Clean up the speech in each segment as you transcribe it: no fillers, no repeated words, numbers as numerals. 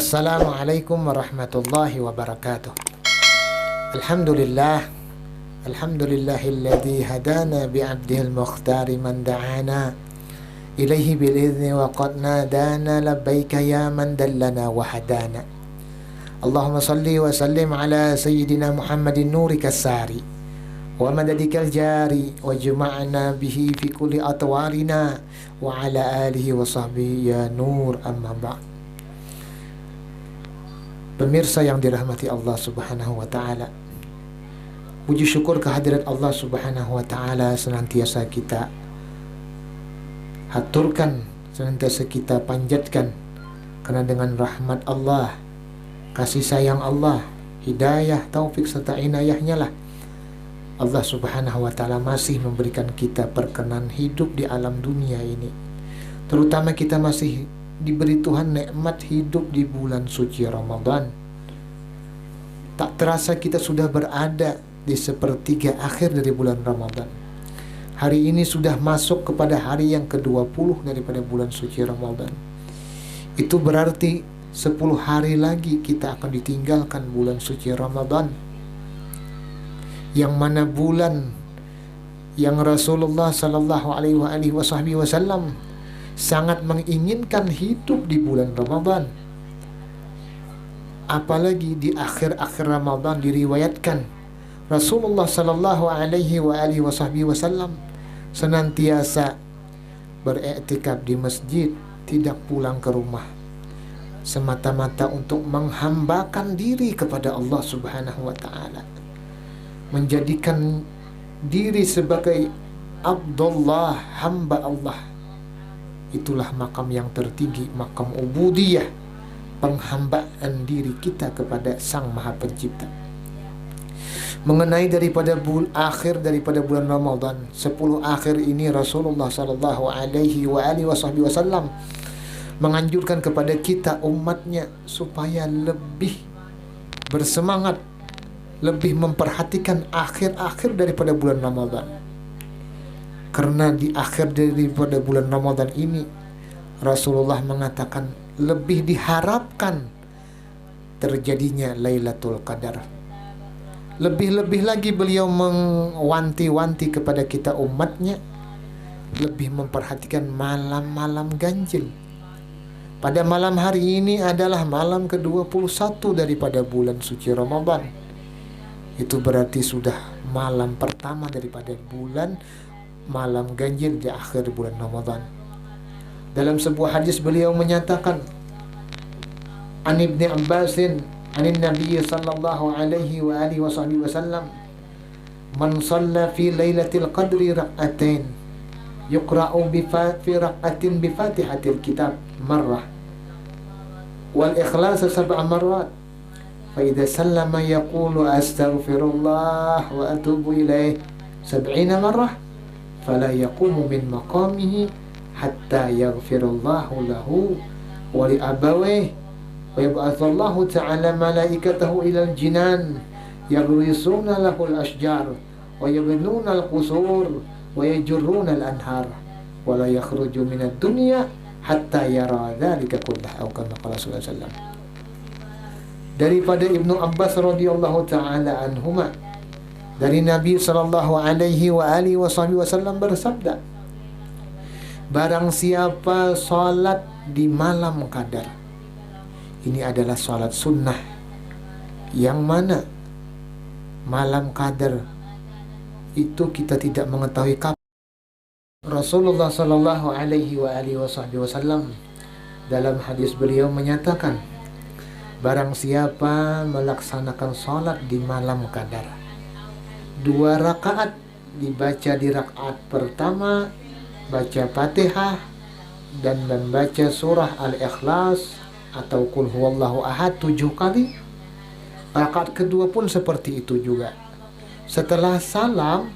Assalamualaikum warahmatullahi wabarakatuh. Alhamdulillah. Alhamdulillahilladzi hadana bi'abdihil mukhtari man da'ana ilaihi bil'izni wa qad nadana labbaika ya man dallana wa hadana. Allahumma salli wa sallim ala sayyidina Muhammadin nurika sari wa madadikal jari wa juma'na bihi fi kulli atwarina wa ala alihi wa sahbihi ya nur amma ba'd. Pemirsa yang dirahmati Allah Subhanahu wa taala, puji syukur kehadirat Allah Subhanahu wa taala senantiasa kita haturkan, senantiasa kita panjatkan, karena dengan rahmat Allah, kasih sayang Allah, hidayah, taufik serta inayahnya lah Allah Subhanahu wa taala masih memberikan kita perkenan hidup di alam dunia ini. Terutama kita masih diberi Tuhan nikmat hidup di bulan suci Ramadan. Tak terasa kita sudah berada di sepertiga akhir dari bulan Ramadan. Hari ini sudah masuk kepada hari yang ke-20 daripada bulan suci Ramadan. Itu berarti 10 hari lagi kita akan ditinggalkan bulan suci Ramadan, yang mana bulan yang Rasulullah sallallahu alaihi wasallam sangat menginginkan hidup di bulan Ramadan. Apalagi di akhir-akhir Ramadan diriwayatkan Rasulullah sallallahu alaihi wasallam senantiasa beriktikaf di masjid, tidak pulang ke rumah, semata-mata untuk menghambakan diri kepada Allah Subhanahu wa taala, menjadikan diri sebagai Abdullah, hamba Allah. Itulah makam yang tertinggi, makam ubudiyah, penghambaan diri kita kepada Sang Maha Pencipta. Mengenai daripada akhir daripada bulan Ramadan, 10 akhir ini Rasulullah sallallahu alaihi wasallam menganjurkan kepada kita umatnya supaya lebih bersemangat, lebih memperhatikan akhir-akhir daripada bulan Ramadan. Karena di akhir daripada bulan Ramadan ini Rasulullah mengatakan lebih diharapkan terjadinya Lailatul Qadar. Lebih-lebih lagi beliau mewanti-wanti kepada kita umatnya lebih memperhatikan malam-malam ganjil. Pada malam hari ini adalah malam ke-21 daripada bulan suci Ramadan. Itu berarti sudah malam pertama daripada malam ganjil di akhir bulan Ramadan. Dalam sebuah hadis beliau menyatakan, An Ibni Abbasin anin Nabi sallallahu alaihi wasallam, man shalla fi lailatul qadri rak'atain yuqra'u fi rak'atin bi fatihatil kitab marrah wal ikhlas 7 marrat fa idza sallama yaqulu astaghfirullah wa atubu ilaih 70 marrah fala yaqumu min maqamihi hatta yaghfirallahu lahu wa li abawayhi wa yab'atsallahu ta'ala malaikatahu ilal jinan yaghrisuna lahu al-ashjar wa yabnuna al-qusur wa yajurruna al-anhar wa la yakhruju min ad-dunya hatta yara dhalika kullahu kama qala sallallahu alaihi wasallam. Daripada Ibnu Abbas radhiyallahu ta'ala anhuma, dari Nabi sallallahu alaihi wasallam bersabda, barang siapa salat di malam qadar, ini adalah salat sunnah, yang mana malam qadar itu kita tidak mengetahui kapan. Rasulullah sallallahu alaihi wasallam dalam hadis beliau menyatakan, barang siapa melaksanakan salat di malam qadar, 2 rakaat dibaca di rakaat pertama, baca Fatihah dan membaca surah Al-Ikhlas atau Qul huwallahu ahad 7 kali. Rakaat kedua pun seperti itu juga. Setelah salam,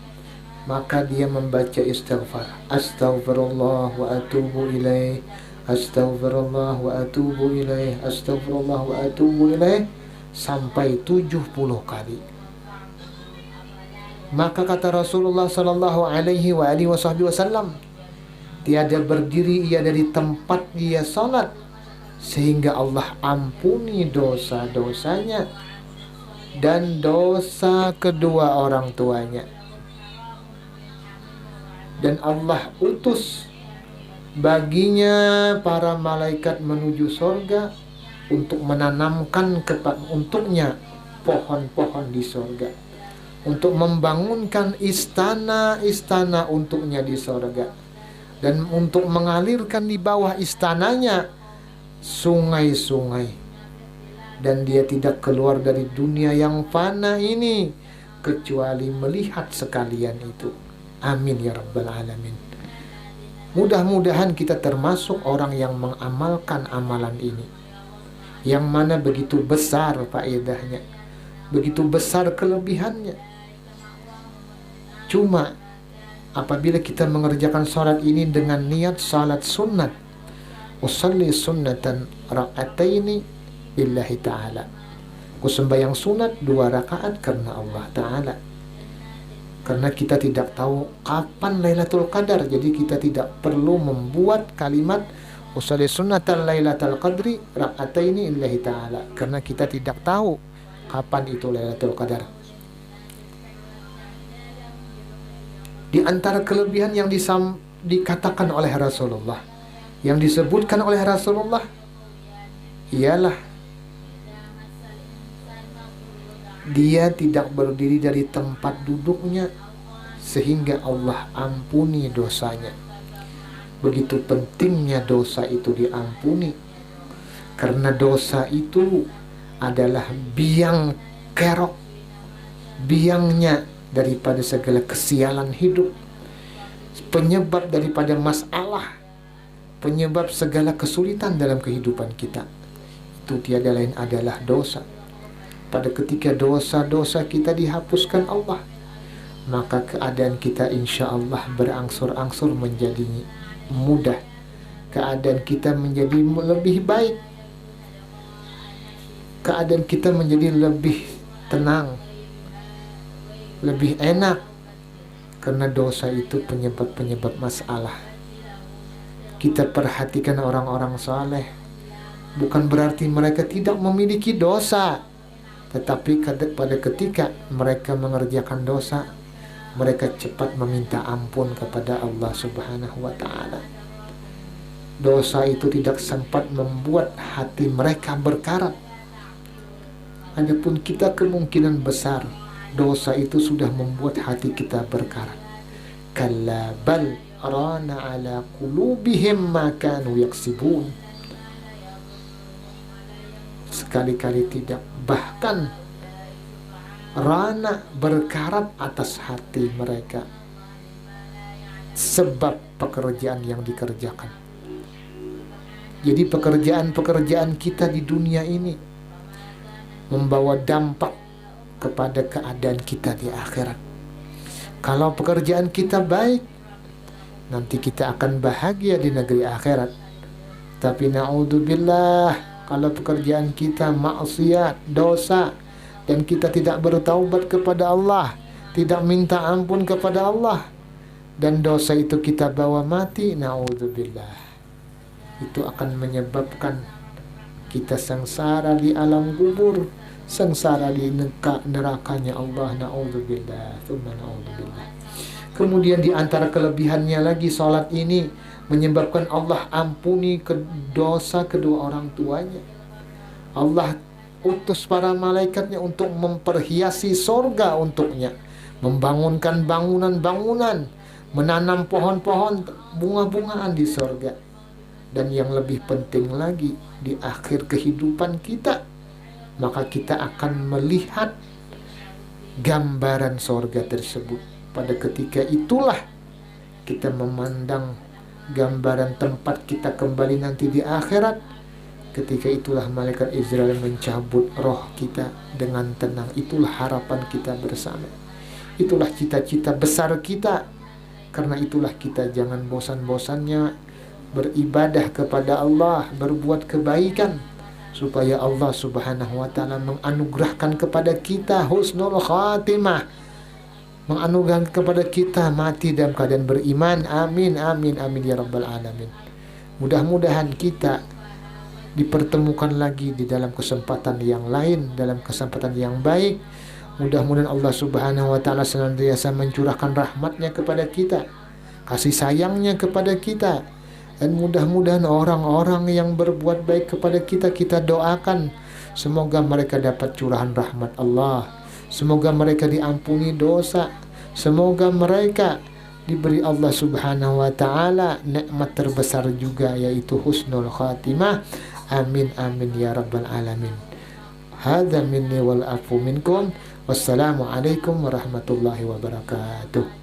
maka dia membaca istighfar, astaghfirullah wa atubu ilaih, astaghfirullah wa atubu ilaih, astaghfirullah wa atubu ilaih, sampai 70 kali. Maka kata Rasulullah sallallahu alaihi wasallam, tiada berdiri ia dari tempat dia salat sehingga Allah ampuni dosa-dosanya dan dosa kedua orang tuanya. Dan Allah utus baginya para malaikat menuju sorga untuk menanamkan untuknya pohon-pohon di sorga, untuk membangunkan istana-istana untuknya di sorga, dan untuk mengalirkan di bawah istananya sungai-sungai. Dan dia tidak keluar dari dunia yang fana ini kecuali melihat sekalian itu. Amin ya rabbal alamin. Mudah-mudahan kita termasuk orang yang mengamalkan amalan ini, yang mana begitu besar faedahnya, begitu besar kelebihannya. Cuma apabila kita mengerjakan salat ini dengan niat salat sunnat, usalli sunnatan raka'ataini lillahi ta'ala, aku sembahyang sunat 2 rakaat karena Allah Ta'ala. Karena kita tidak tahu kapan Lailatul Qadar, jadi kita tidak perlu membuat kalimat usalli sunnatan Lailatul Qadri raka'ataini lillahi ta'ala, karena kita tidak tahu kapan itu Lailatul Qadar. Di antara kelebihan yang dikatakan oleh Rasulullah, yang disebutkan oleh Rasulullah, ialah dia tidak berdiri dari tempat duduknya sehingga Allah ampuni dosanya. Begitu pentingnya dosa itu diampuni, karena dosa itu adalah biang kerok, biangnya daripada segala kesialan hidup, penyebab daripada masalah, penyebab segala kesulitan dalam kehidupan kita. Itu tiada lain adalah dosa. Pada ketika dosa-dosa kita dihapuskan Allah, maka keadaan kita insya Allah berangsur-angsur menjadi mudah. Keadaan kita menjadi lebih baik. Keadaan kita menjadi lebih tenang, lebih enak. Karena dosa itu penyebab-penyebab masalah. Kita perhatikan orang-orang saleh, bukan berarti mereka tidak memiliki dosa, tetapi pada ketika mereka mengerjakan dosa, mereka cepat meminta ampun kepada Allah Subhanahu wa ta'ala. Dosa itu tidak sempat membuat hati mereka berkarat. Adapun kita kemungkinan besar dosa itu sudah membuat hati kita berkarat. Kalla bal rana ala qulubihim ma kanu yaksibun. Sekali-kali tidak, bahkan rana berkarat atas hati mereka sebab pekerjaan yang dikerjakan. Jadi pekerjaan-pekerjaan kita di dunia ini membawa dampak kepada keadaan kita di akhirat. Kalau pekerjaan kita baik, nanti kita akan bahagia di negeri akhirat. Tapi na'udzubillah, kalau pekerjaan kita maksiat, dosa, dan kita tidak bertaubat kepada Allah, tidak minta ampun kepada Allah, dan dosa itu kita bawa mati, na'udzubillah, itu akan menyebabkan kita sengsara di alam kubur, sengsara di nerakanya Allah, na'udzubillah, tsumma na'udzubillah. Kemudian di antara kelebihannya lagi, salat ini menyebabkan Allah ampuni dosa kedua orang tuanya. Allah utus para malaikatnya untuk memperhiasi sorga untuknya, membangunkan bangunan-bangunan, menanam pohon-pohon bunga-bungaan di sorga. Dan yang lebih penting lagi, di akhir kehidupan kita, maka kita akan melihat gambaran sorga tersebut. Pada ketika itulah kita memandang gambaran tempat kita kembali nanti di akhirat. Ketika itulah malaikat Israel mencabut roh kita dengan tenang. Itulah harapan kita bersama. Itulah cita-cita besar kita. Karena itulah kita jangan bosan-bosannya beribadah kepada Allah, berbuat kebaikan, supaya Allah Subhanahu wa ta'ala menganugerahkan kepada kita husnul khatimah, menganugerahkan kepada kita mati dalam keadaan beriman. Amin, amin, amin ya rabbal alamin. Mudah-mudahan kita dipertemukan lagi di dalam kesempatan yang lain, dalam kesempatan yang baik. Mudah-mudahan Allah Subhanahu wa taala senantiasa mencurahkan rahmatnya kepada kita, kasih sayangnya kepada kita, dan mudah-mudahan orang-orang yang berbuat baik kepada kita, kita doakan semoga mereka dapat curahan rahmat Allah, semoga mereka diampuni dosa, semoga mereka diberi Allah Subhanahu wa taala nikmat terbesar juga, yaitu husnul khatimah. Amin amin ya rabbal alamin. Hadza minni wal afu minkum. Wassalamu alaikum warahmatullahi wabarakatuh.